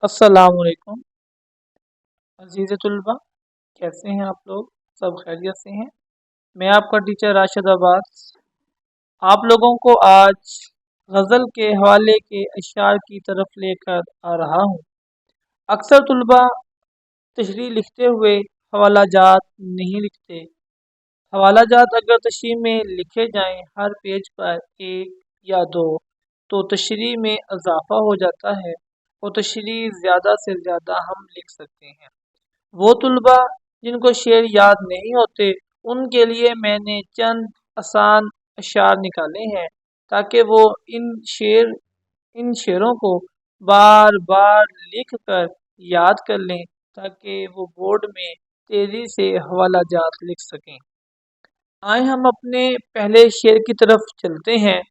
السلام علیکم عزیز طلبہ، کیسے ہیں آپ لوگ؟ سب خیریت سے ہیں؟ میں آپ کا ٹیچر راشد عباس آپ لوگوں کو آج غزل کے حوالے کے اشعار کی طرف لے کر آ رہا ہوں۔ اکثر طلبہ تشریح لکھتے ہوئے حوالہ جات نہیں لکھتے۔ حوالہ جات اگر تشریح میں لکھے جائیں ہر پیج پر ایک یا دو تو تشریح میں اضافہ ہو جاتا ہے اور تشریح زیادہ سے زیادہ ہم لکھ سکتے ہیں۔ وہ طلبہ جن کو شعر یاد نہیں ہوتے ان کے لیے میں نے چند آسان اشعار نکالے ہیں تاکہ وہ ان شعروں کو بار بار لکھ کر یاد کر لیں تاکہ وہ بورڈ میں تیزی سے حوالہ جات لکھ سکیں۔ آئیں ہم اپنے پہلے شعر کی طرف چلتے ہیں۔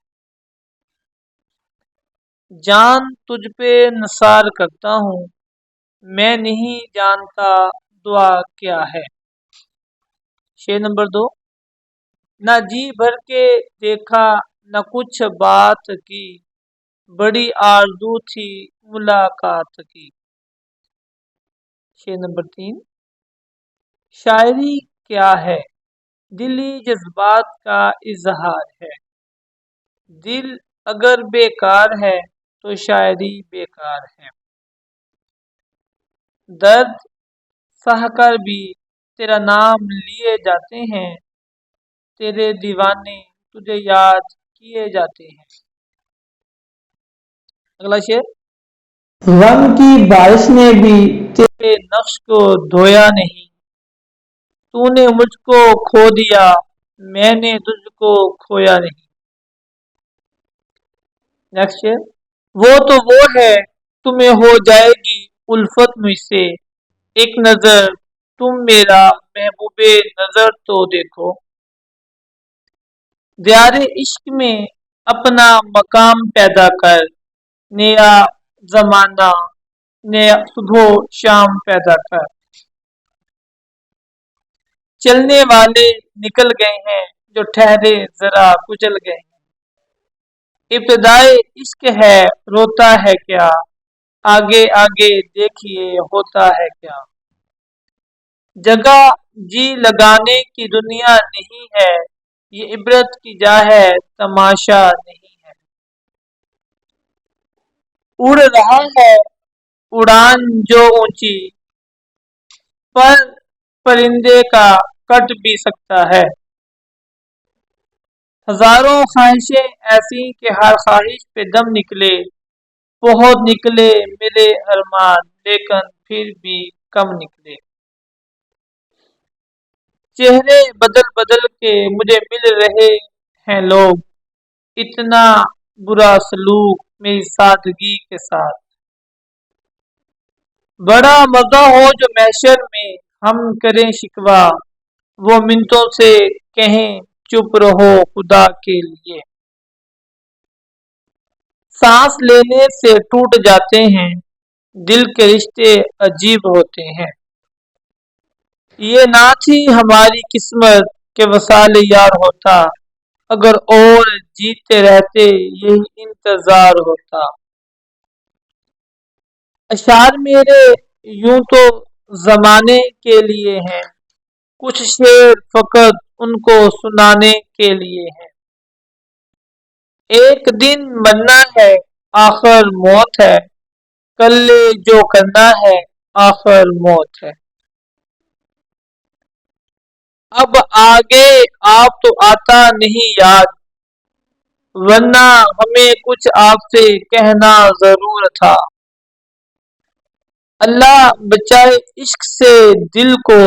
جان تجھ پہ نثار کرتا ہوں، میں نہیں جانتا دعا کیا ہے۔ شعر نمبر 2۔ نہ جی بھر کے دیکھا نہ کچھ بات کی، بڑی آرزو تھی ملاقات کی۔ شعر نمبر 3۔ شاعری کیا ہے، دلی جذبات کا اظہار ہے، دل اگر بیکار ہے تو شاعری بیکار ہے۔ درد سہ کر بھی تیرا نام لیے جاتے ہیں، تیرے دیوانے تجھے یاد کیے جاتے ہیں۔ اگلا شعر۔ غم کی بارش نے بھی تیرے نقش کو دھویا نہیں، تو نے مجھ کو کھو دیا میں نے تجھ کو کھویا نہیں۔ نیکسٹ شعر۔ وہ ہے تمہیں ہو جائے گی الفت مجھ سے، ایک نظر تم میرا محبوب نظر تو دیکھو۔ دیار عشق میں اپنا مقام پیدا کر، نیا زمانہ نیا صبح و شام پیدا کر۔ چلنے والے نکل گئے ہیں جو ٹھہرے ذرا کچل گئے ہیں۔ ابتدائے عشق ہے روتا ہے کیا، آگے آگے دیکھیے ہوتا ہے کیا۔ جگہ جی لگانے کی دنیا نہیں ہے، یہ عبرت کی جا ہے تماشا نہیں ہے۔ اڑ رہا ہے اڑان جو اونچی، پر پرندے کا کٹ بھی سکتا ہے۔ ہزاروں خواہشیں ایسی کہ ہر خواہش پہ دم نکلے، بہت نکلے میرے ارمان لیکن پھر بھی کم نکلے۔ چہرے بدل بدل کے مجھے مل رہے ہیں لوگ، اتنا برا سلوک میری سادگی کے ساتھ۔ بڑا مزہ ہو جو محشر میں ہم کریں شکوہ، وہ منتوں سے کہیں چپ رہو خدا کے لیے۔ سانس لینے سے ٹوٹ جاتے ہیں دل کے رشتے عجیب ہوتے ہیں، یہ نہ تھی ہماری قسمت کہ وصال یار ہوتا، اگر اور جیتے رہتے یہی انتظار ہوتا۔ اشعار میرے یوں تو زمانے کے لیے ہیں، کچھ شعر فقط ان کو سنانے کے لیے ہیں۔ ایک دن مرنا ہے آخر موت ہے، کر لے جو کرنا ہے آخر موت ہے۔ اب آگے آپ تو آتا نہیں یاد، ورنہ ہمیں کچھ آپ سے کہنا ضرور تھا۔ اللہ بچائے عشق سے دل کو،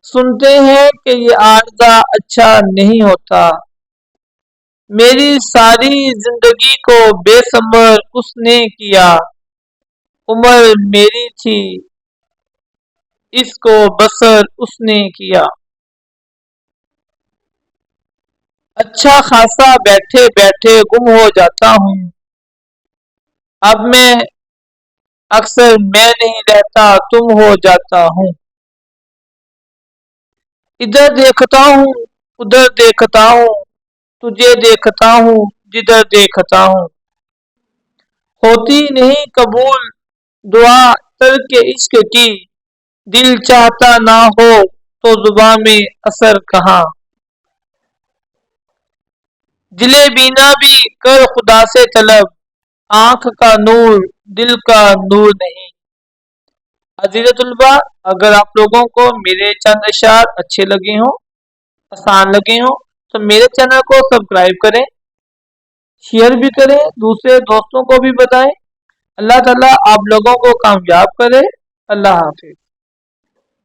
سنتے ہیں کہ یہ عارضہ اچھا نہیں ہوتا۔ میری ساری زندگی کو بے ثمر اس نے کیا، عمر میری تھی اس کو بسر اس نے کیا۔ اچھا خاصا بیٹھے بیٹھے گم ہو جاتا ہوں، اب میں اکثر میں نہیں رہتا تم ہو جاتا ہوں۔ ادھر دیکھتا ہوں ادھر دیکھتا ہوں، تجھے دیکھتا ہوں جدھر دیکھتا ہوں۔ ہوتی نہیں قبول دعا ترک عشق کی، دل چاہتا نہ ہو تو زباں میں اثر کہاں. دل بینا بھی کر خدا سے طلب، آنکھ کا نور دل کا نور نہیں. عزیز طلباء، اگر آپ لوگوں کو میرے چند اشعار اچھے لگے ہوں، آسان لگے ہوں، تو میرے چینل کو سبسکرائب کریں، شیئر بھی کریں، دوسرے دوستوں کو بھی بتائیں. اللہ تعالیٰ آپ لوگوں کو کامیاب کرے. اللہ حافظ.